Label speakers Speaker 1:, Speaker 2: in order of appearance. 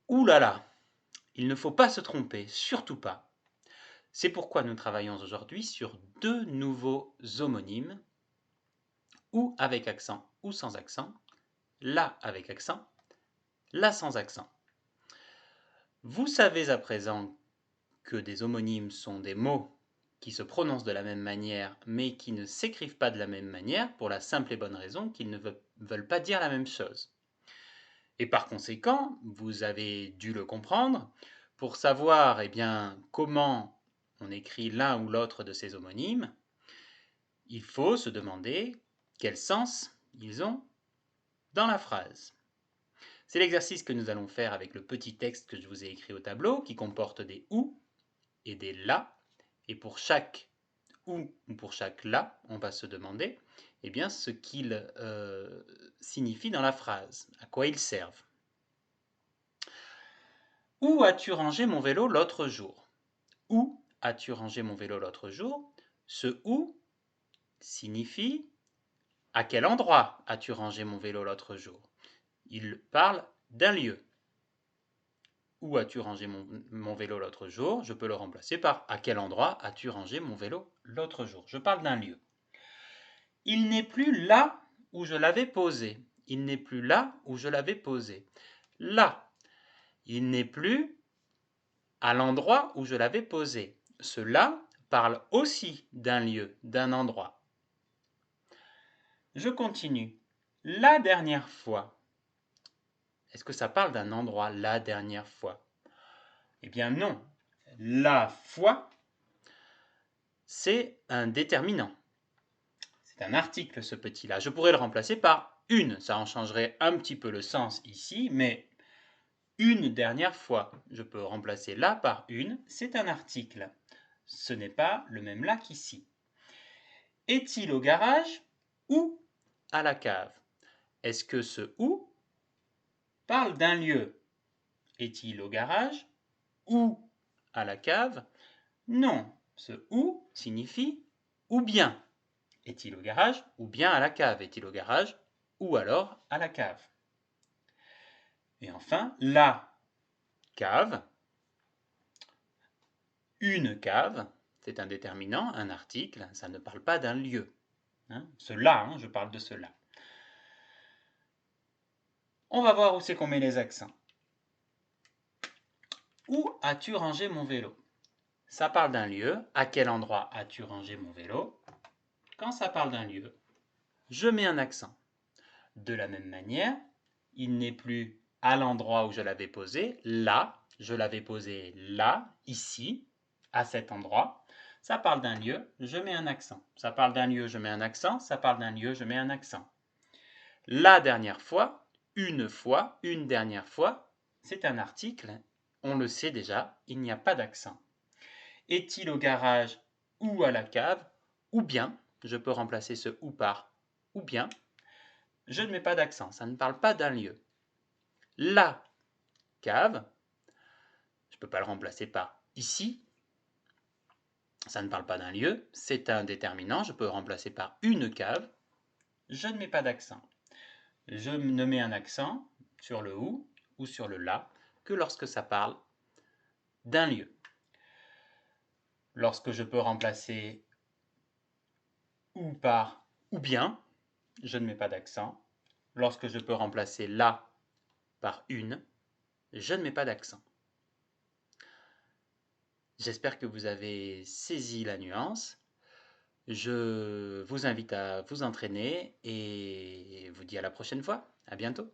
Speaker 1: Ouh là là, il ne faut pas se tromper, surtout pas. C'est pourquoi nous travaillons aujourd'hui sur deux nouveaux homonymes, ou avec accent ou sans accent, là avec accent, là sans accent. Vous savez à présent que des homonymes sont des mots qui se prononcent de la même manière mais qui ne s'écrivent pas de la même manière pour la simple et bonne raison qu'ils ne veulent pas dire la même chose. Et par conséquent, vous avez dû le comprendre, pour savoir comment on écrit l'un ou l'autre de ces homonymes, il faut se demander quel sens ils ont dans la phrase. C'est l'exercice que nous allons faire avec le petit texte que je vous ai écrit au tableau, qui comporte des ou et des la, et pour chaque ou pour chaque la, on va se demander ce qu'il signifie dans la phrase, à quoi ils servent. Où as-tu rangé mon vélo l'autre jour? Où as-tu rangé mon vélo l'autre jour? Ce où signifie à quel endroit as-tu rangé mon vélo l'autre jour? Il parle d'un lieu. Où as-tu rangé mon vélo l'autre jour? Je peux le remplacer par à quel endroit as-tu rangé mon vélo l'autre jour? Je parle d'un lieu. Il n'est plus là où je l'avais posé. Il n'est plus là où je l'avais posé. Là. Il n'est plus à l'endroit où je l'avais posé. Cela parle aussi d'un lieu, d'un endroit. Je continue. La dernière fois. Est-ce que ça parle d'un endroit, la dernière fois? Eh bien non. La fois, c'est un déterminant. C'est un article, ce petit-là. Je pourrais le remplacer par une. Ça en changerait un petit peu le sens ici, mais une dernière fois. Je peux remplacer là par une. C'est un article. Ce n'est pas le même là qu'ici. Est-il au garage ou à la cave? Est-ce que ce ou parle d'un lieu? Est-il au garage ou à la cave? Non, ce ou signifie ou bien. Est-il au garage ou bien à la cave? Est-il au garage ou alors à la cave? Et enfin, la cave, une cave, c'est un déterminant, un article, ça ne parle pas d'un lieu. Cela, je parle de cela. On va voir où c'est qu'on met les accents. Où as-tu rangé mon vélo? Ça parle d'un lieu. À quel endroit as-tu rangé mon vélo? Quand ça parle d'un lieu, je mets un accent. De la même manière, il n'est plus à l'endroit où je l'avais posé, là, je l'avais posé là, ici, à cet endroit. Ça parle d'un lieu, je mets un accent. Ça parle d'un lieu, je mets un accent. Ça parle d'un lieu, je mets un accent. La dernière fois, une dernière fois, c'est un article, on le sait déjà, il n'y a pas d'accent. Est-il au garage ou à la cave? Ou bien, je peux remplacer ce ou par ou bien, je ne mets pas d'accent, ça ne parle pas d'un lieu. La cave, je ne peux pas le remplacer par ici, ça ne parle pas d'un lieu, c'est un déterminant, je peux le remplacer par une cave, je ne mets pas d'accent. Je ne mets un accent sur le ou sur le la que lorsque ça parle d'un lieu. Lorsque je peux remplacer ou par ou bien, je ne mets pas d'accent. Lorsque je peux remplacer la par une, je ne mets pas d'accent. J'espère que vous avez saisi la nuance. Je vous invite à vous entraîner et vous dis à la prochaine fois. À bientôt.